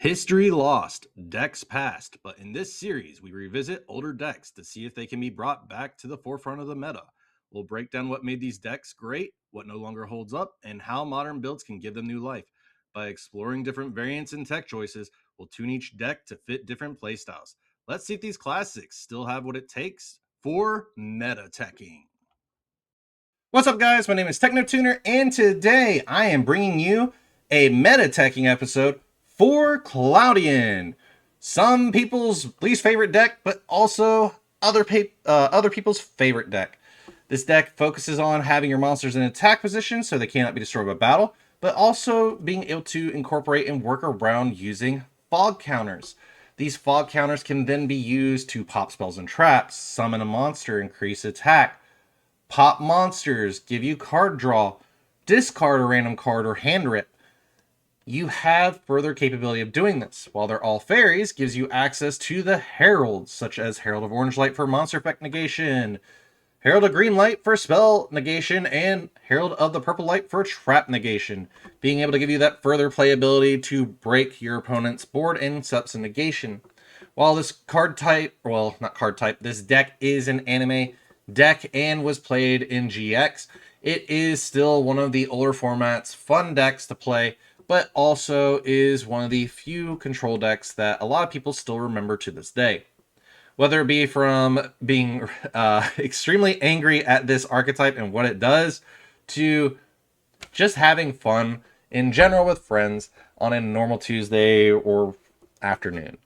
History lost, decks past, but in this series, we revisit older decks to see if they can be brought back to the forefront of the meta. We'll break down what made these decks great, what no longer holds up, and how modern builds can give them new life. By exploring different variants and tech choices, we'll tune each deck to fit different playstyles. Let's see if these classics still have what it takes for meta teching. What's up, guys? My name is TechnoTuner, and today I am bringing you a meta teching episode for Cloudian. Some people's least favorite deck, but also other people's favorite deck. This deck focuses on having your monsters in attack position so they cannot be destroyed by battle, but also being able to incorporate and work around using fog counters. These fog counters can then be used to pop spells and traps, summon a monster, increase attack, pop monsters, give you card draw, discard a random card, or hand rip. You have further capability of doing this. While they're all fairies, gives you access to the heralds, such as Herald of Orange Light for monster effect negation, Herald of Green Light for spell negation, and Herald of the Purple Light for trap negation, being able to give you that further playability to break your opponent's board and set some negation. While this card type, well, not card type, this deck is an anime deck and was played in GX, it is still one of the older formats, fun decks to play, but also is one of the few control decks that a lot of people still remember to this day. Whether it be from being extremely angry at this archetype and what it does, to just having fun in general with friends on a normal Tuesday or afternoon.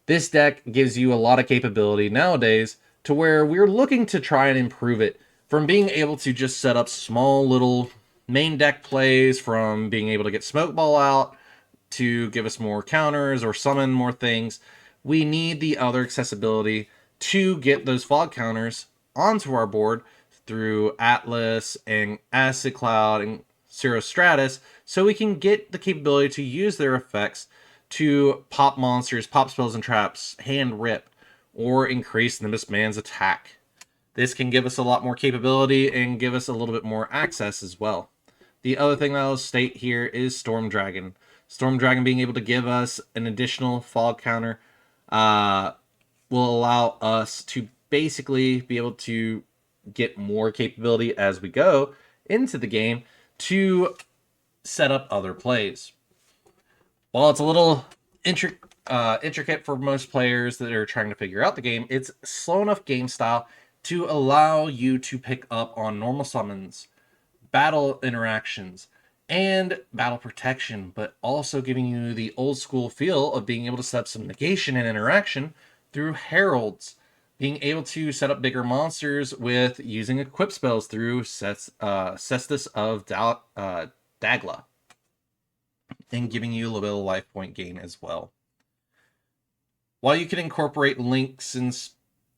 This deck gives you a lot of capability nowadays to where we're looking to try and improve it from being able to just set up small little main deck plays, from being able to get Smoke Ball out to give us more counters or summon more things. We need the other accessibility to get those fog counters onto our board through Atlas and Acid Cloud and Cirrostratus, so we can get the capability to use their effects to pop monsters, pop spells and traps, hand rip, or increase Nimbus Man's attack. This can give us a lot more capability and give us a little bit more access as well. The other thing that I'll state here is Storm Dragon. Storm Dragon being able to give us an additional fog counter will allow us to basically be able to get more capability as we go into the game to set up other plays. While it's a little intricate for most players that are trying to figure out the game, it's slow enough game style to allow you to pick up on normal summons, battle interactions, and battle protection, but also giving you the old school feel of being able to set up some negation and interaction through heralds, being able to set up bigger monsters with using equip spells through Cestus of Dagla, and giving you a little bit of life point gain as well. While you can incorporate links and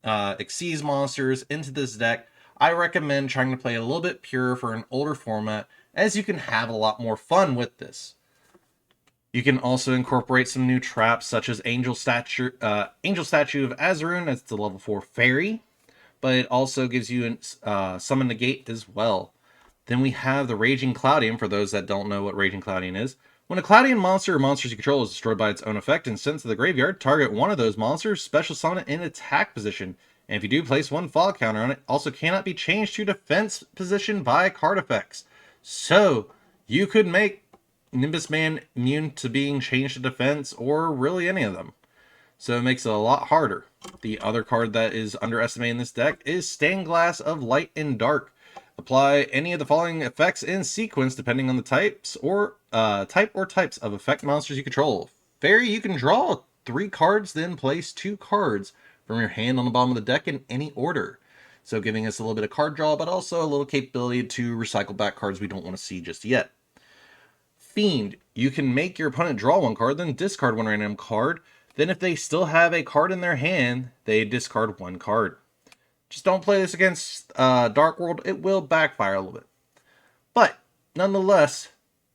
Xyz monsters into this deck, I recommend trying to play a little bit pure for an older format, as you can have a lot more fun with this. You can also incorporate some new traps, such as Angel Statue of Azarun as the level 4 fairy, but it also gives you Summon Negate as well. Then we have the Raging Cloudian, for those that don't know what Raging Cloudian is. When a Cloudian monster or monsters you control is destroyed by its own effect and sent to the graveyard, target one of those monsters, special summon it in attack position. And if you do, place one fog counter on it. Also cannot be changed to defense position by card effects. So, you could make Nimbus Man immune to being changed to defense, or really any of them. So it makes it a lot harder. The other card that is underestimated in this deck is Stained Glass of Light and Dark. Apply any of the following effects in sequence depending on the types or types of effect monsters you control. Fairy, you can draw 3 cards, then place 2 cards from your hand on the bottom of the deck in any order. So giving us a little bit of card draw, but also a little capability to recycle back cards we don't want to see just yet. Fiend, you can make your opponent draw 1 card, then discard 1 random card. Then if they still have a card in their hand, they discard 1 card. Just don't play this against Dark World. It will backfire a little bit. But nonetheless,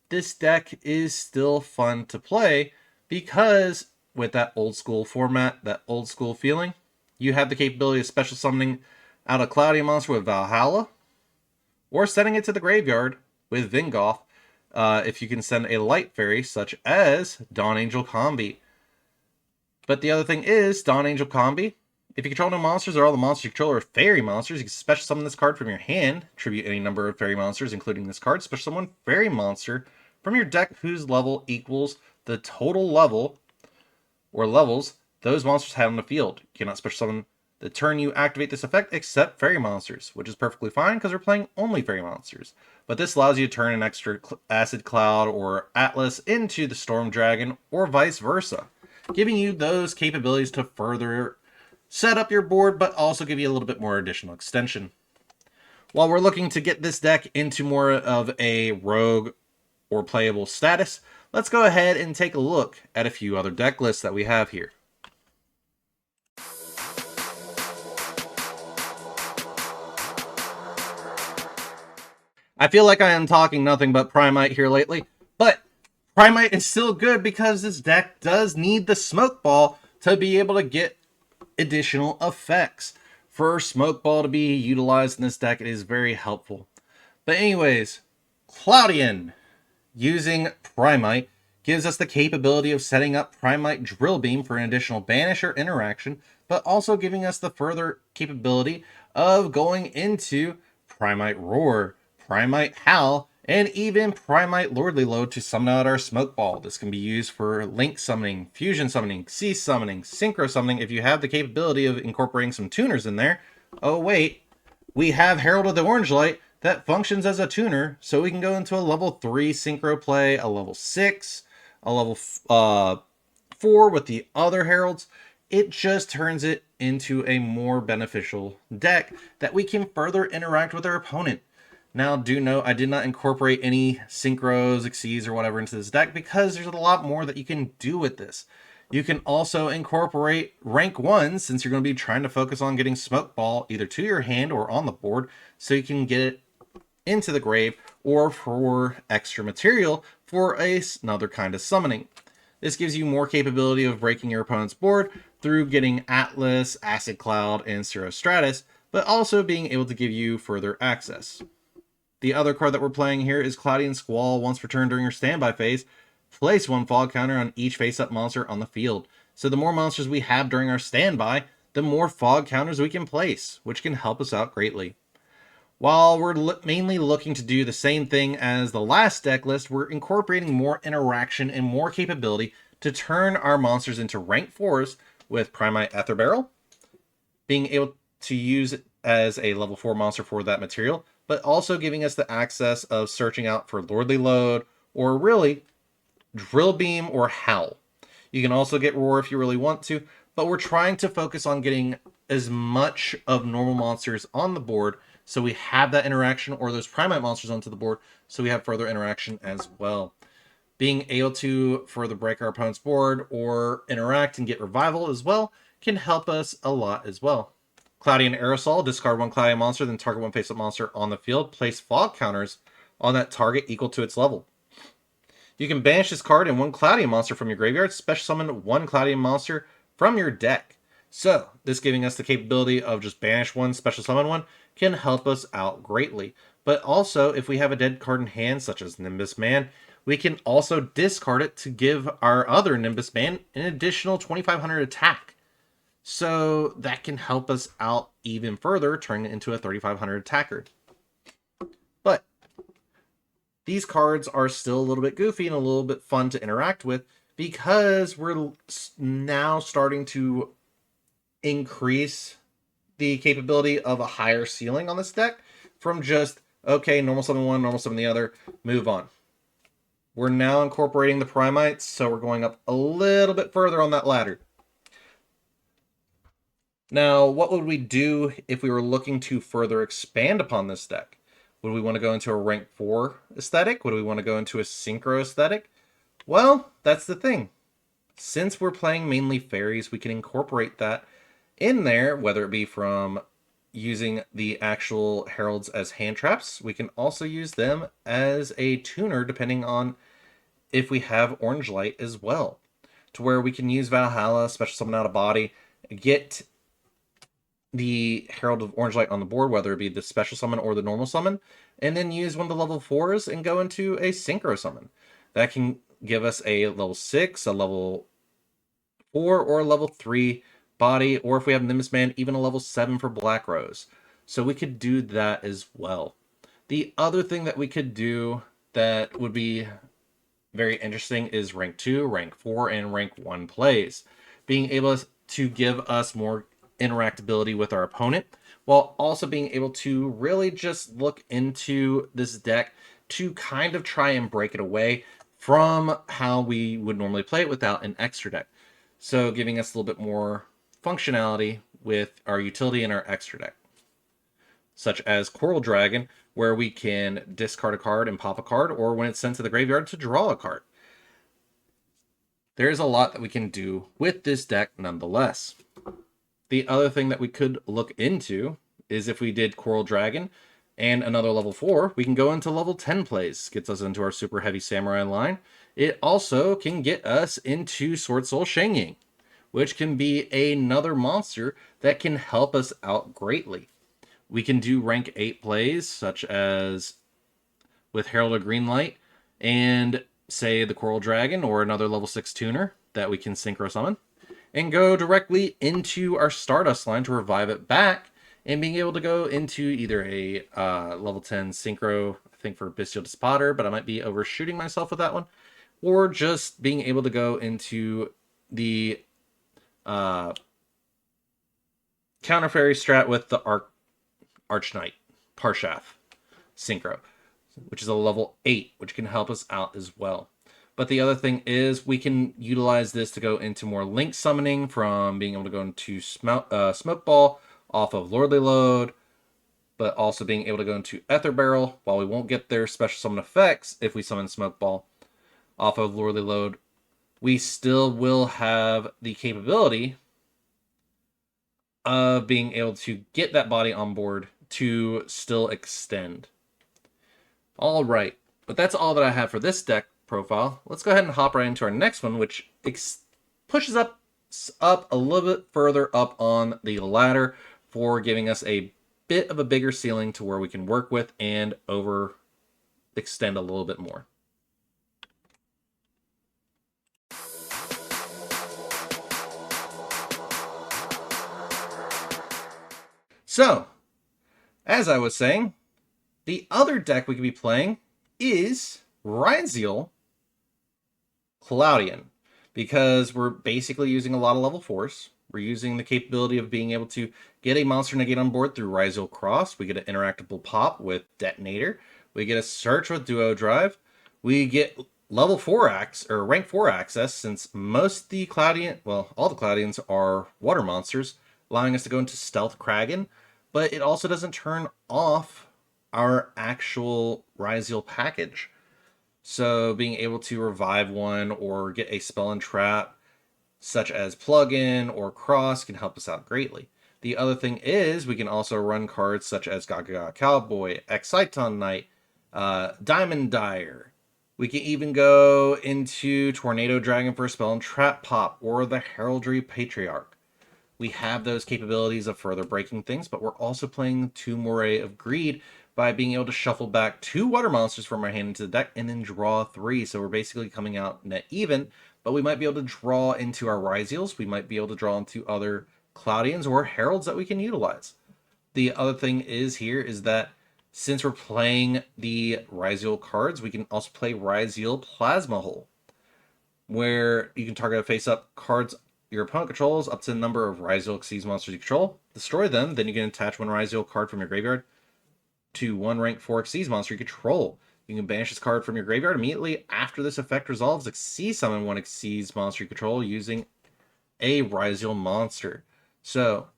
this deck is still fun to play because with that old school format, that old school feeling, you have the capability of special summoning out a Cloudian monster with Valhalla, or sending it to the graveyard with Vingoff if you can send a light fairy such as Dawn Angel Combi. But the other thing is, Dawn Angel Combi. If you control no monsters or all the monsters you control are fairy monsters, you can special summon this card from your hand, tribute any number of fairy monsters, including this card, special summon fairy monster from your deck whose level equals the total level or levels those monsters have on the field. You cannot special summon the turn you activate this effect except fairy monsters, which is perfectly fine because we're playing only fairy monsters. But this allows you to turn an extra Acid Cloud or Atlas into the Storm Dragon or vice versa, giving you those capabilities to further set up your board, but also give you a little bit more additional extension. While we're looking to get this deck into more of a rogue or playable status, let's go ahead and take a look at a few other deck lists that we have here. I feel like I am talking nothing but Primite here lately, but Primite is still good because this deck does need the Smoke Ball to be able to get additional effects. For Smoke Ball to be utilized in this deck, it is very helpful. But anyways, Cloudian, using Primite, gives us the capability of setting up Primite Drill Beam for an additional banish or interaction, but also giving us the further capability of going into Primite Roar, Primite Howl, and even Primite Lordly Load to summon out our Smoke Ball. This can be used for Link summoning, Fusion summoning, Cease summoning, Synchro summoning if you have the capability of incorporating some tuners in there. Oh wait, we have Herald of the Orange Light that functions as a tuner, so we can go into a level 3 Synchro play, a level 6, a level 4 with the other Heralds. It just turns it into a more beneficial deck that we can further interact with our opponent. Now, do note, I did not incorporate any Synchros, Xyz, or whatever into this deck because there's a lot more that you can do with this. You can also incorporate rank 1 since you're going to be trying to focus on getting Smoke Ball either to your hand or on the board so you can get it into the grave or for extra material for another kind of summoning. This gives you more capability of breaking your opponent's board through getting Atlas, Acid Cloud, and Stratus, but also being able to give you further access. The other card that we're playing here is Cloudian Squall. Once per turn during your standby phase, place 1 fog counter on each face-up monster on the field. So the more monsters we have during our standby, the more fog counters we can place, which can help us out greatly. While we're mainly looking to do the same thing as the last deck list, we're incorporating more interaction and more capability to turn our monsters into rank 4s with Primite Ether Barrel, being able to use it as a level 4 monster for that material, but also giving us the access of searching out for Lordly Load, or really, Drill Beam or Howl. You can also get Roar if you really want to, but we're trying to focus on getting as much of normal monsters on the board so we have that interaction, or those Primite monsters onto the board so we have further interaction as well. Being able to further break our opponent's board or interact and get Revival as well can help us a lot as well. Cloudian Aerosol, discard 1 Cloudian monster, then target 1 face-up monster on the field. Place fog counters on that target equal to its level. You can banish this card and 1 Cloudian monster from your graveyard. Special summon 1 Cloudian monster from your deck. So, this giving us the capability of just banish 1, special summon 1, can help us out greatly. But also, if we have a dead card in hand, such as Nimbus Man, we can also discard it to give our other Nimbus Man an additional 2,500 attack. So that can help us out even further, turning it into a 3,500 attacker. But these cards are still a little bit goofy and a little bit fun to interact with because we're now starting to increase the capability of a higher ceiling on this deck from just, okay, normal summon 1, normal summon the other, move on. We're now incorporating the Primites, so we're going up a little bit further on that ladder. Now, what would we do if we were looking to further expand upon this deck? Would we want to go into a rank 4 aesthetic? Would we want to go into a synchro aesthetic? Well, that's the thing. Since we're playing mainly fairies, we can incorporate that in there, whether it be from using the actual heralds as hand traps. We can also use them as a tuner depending on if we have orange light as well, to where we can use Valhalla, special summon out of body, get the Herald of Orange Light on the board, whether it be the special summon or the normal summon, and then use one of the level 4s and go into a synchro summon. That can give us a level 6, a level 4 or a level 3 body, or if we have Nimbus Man, even a level 7 for Black Rose. So we could do that as well. The other thing that we could do that would be very interesting is rank 2, rank 4, and rank 1 plays. Being able to give us more interactability with our opponent, while also being able to really just look into this deck to kind of try and break it away from how we would normally play it without an extra deck. So giving us a little bit more functionality with our utility and our extra deck, such as Coral Dragon, where we can discard a card and pop a card, or when it's sent to the graveyard to draw a card. There's a lot that we can do with this deck nonetheless. The other thing that we could look into is if we did Coral Dragon and another level 4, we can go into level 10 plays. Gets us into our super heavy samurai line. It also can get us into Sword Soul Shengying, which can be another monster that can help us out greatly. We can do rank 8 plays, such as with Herald of Greenlight and, say, the Coral Dragon or another level 6 tuner that we can synchro summon, and go directly into our Stardust line to revive it back, and being able to go into either a level 10 synchro, I think for Bestial Despotter, but I might be overshooting myself with that one, or just being able to go into the Counter Fairy strat with the Arch Knight, Parshath synchro, which is a level 8, which can help us out as well. But the other thing is we can utilize this to go into more link summoning, from being able to go into Smoke Ball off of Lordly Load, but also being able to go into Ether Barrel. While we won't get their special summon effects if we summon Smoke Ball off of Lordly Load, we still will have the capability of being able to get that body on board to still extend. All right, but that's all that I have for this deck profile. Let's go ahead and hop right into our next one, which pushes up a little bit further up on the ladder for giving us a bit of a bigger ceiling to where we can work with and extend a little bit more. So, as I was saying, the other deck we could be playing is Ryzeal Cloudian, because we're basically using a lot of level 4s. We're using the capability of being able to get a monster negate on board through Ryzeal Cross. We get an interactable pop with Detonator. We get a search with Duo Drive. We get level 4 or rank 4 access, since most of the Cloudian, well, all the Cloudians are water monsters, allowing us to go into Stealth Kraken. But it also doesn't turn off our actual Ryzeal package. So being able to revive one or get a spell and trap, such as Plugin or Cross, can help us out greatly. The other thing is we can also run cards such as Gaga Cowboy, Exciton Knight, Diamond Dyer. We can even go into Tornado Dragon for a spell and trap pop, or the Heraldry Patriarch. We have those capabilities of further breaking things, but we're also playing 2 Moray of Greed by being able to shuffle back 2 water monsters from our hand into the deck and then draw 3. So we're basically coming out net even, but we might be able to draw into our Ryzeals. We might be able to draw into other Cloudians or Heralds that we can utilize. The other thing is here is that since we're playing the Ryzeal cards, we can also play Ryzeal Plasma Hole, where you can target a face-up cards your opponent controls up to the number of Ryzeal Xyz monsters you control, destroy them, then you can attach 1 Ryzeal card from your graveyard to 1 rank 4 Xyz monster you control. You can banish this card from your graveyard immediately after this effect resolves. Xyz summon 1 Xyz monster you control using a Ryzeal monster. So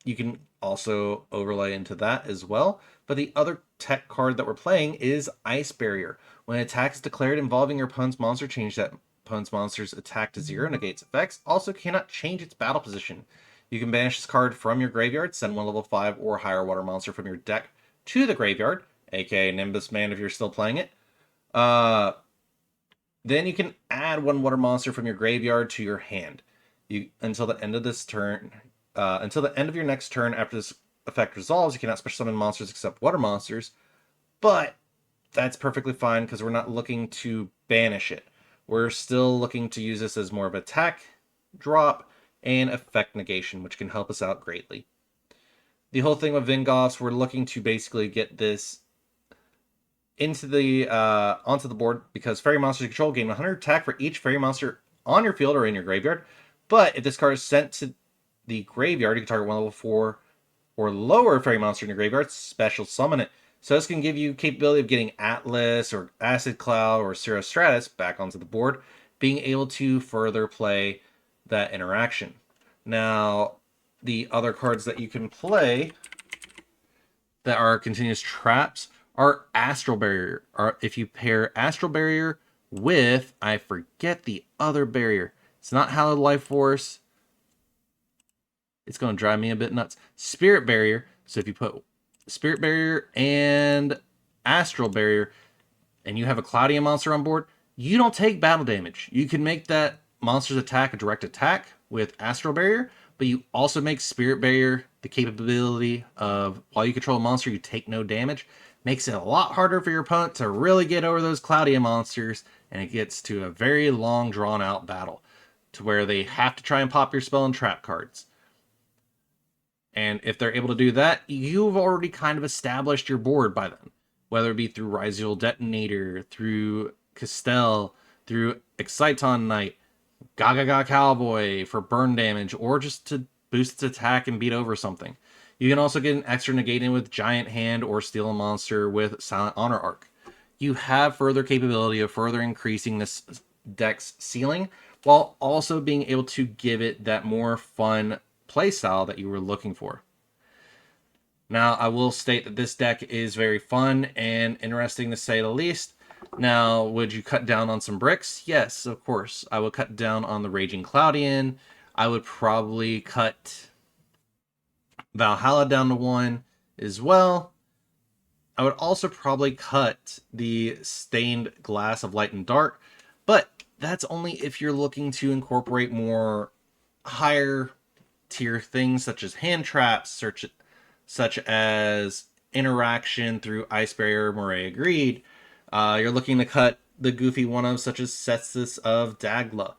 you can also overlay into that as well. But the other tech card that we're playing is Ice Barrier. When an attack is declared involving your opponent's monster, change that opponent's monster's attack to 0, negates effects. Also cannot change its battle position. You can banish this card from your graveyard, send 1 level 5 or higher water monster from your deck to the graveyard, aka Nimbus Man if you're still playing it. Then you can add 1 water monster from your graveyard to your hand. Until the end of this turn, until the end of your next turn after this effect resolves, you cannot special summon monsters except water monsters. But that's perfectly fine because we're not looking to banish it. We're still looking to use this as more of an attack drop, and effect negation, which can help us out greatly. The whole thing with Vingoffs, we're looking to basically get this into the onto the board because fairy monsters you control gain 100 attack for each fairy monster on your field or in your graveyard. But if this card is sent to the graveyard, you can target one level 4 or lower fairy monster in your graveyard, special summon it. So this can give you capability of getting Atlas or Acid Cloud or Cirrus Stratus back onto the board, being able to further play that interaction. Now, the other cards that you can play that are continuous traps are Astral Barrier. Or if you pair Astral Barrier with, I forget the other barrier. It's not Hallowed Life Force. It's going to drive me a bit nuts. Spirit Barrier. So if you put Spirit Barrier and Astral Barrier, and you have a Cloudian monster on board, you don't take battle damage. You can make that monster's attack a direct attack with Astral Barrier, but you also make Spirit Barrier the capability of, while you control a monster, you take no damage. Makes it a lot harder for your opponent to really get over those Cloudian monsters, and it gets to a very long, drawn-out battle, to where they have to try and pop your spell and trap cards. And if they're able to do that, you've already kind of established your board by then. Whether it be through Ryziel Detonator, through Castell, through Exciton Knight, Gaga Cowboy for burn damage, or just to boost its attack and beat over something. You can also get an extra negate in with Giant Hand or Steal a Monster with Silent Honor Arc. You have further capability of further increasing this deck's ceiling, while also being able to give it that more fun playstyle that you were looking for. Now, I will state that this deck is very fun and interesting to say the least. Now, would you cut down on some bricks? Yes, of course. I would cut down on the Raging Cloudian. I would probably cut Valhalla down to 1 as well. I would also probably cut the Stained Glass of Light and Dark, but that's only if you're looking to incorporate more higher tier things such as hand traps, such as interaction through Ice Barrier, Moray Agreed. You're looking to cut the goofy one-of such as Cestus of Dagla.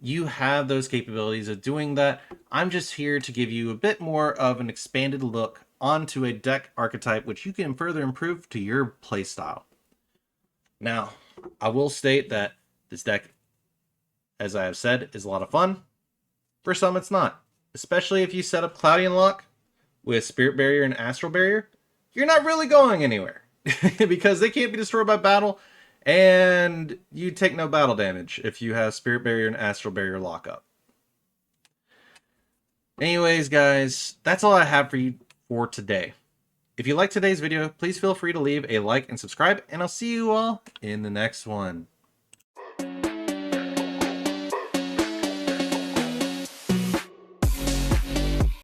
You have those capabilities of doing that. I'm just here to give you a bit more of an expanded look onto a deck archetype which you can further improve to your playstyle. Now, I will state that this deck, as I have said, is a lot of fun. For some, it's not. Especially if you set up Cloudian Lock with Spirit Barrier and Astral Barrier, you're not really going anywhere. Because they can't be destroyed by battle, and you take no battle damage if you have Spirit Barrier and Astral Barrier lockup. Anyways, guys, that's all I have for you for today. If you liked today's video, please feel free to leave a like and subscribe, and I'll see you all in the next one.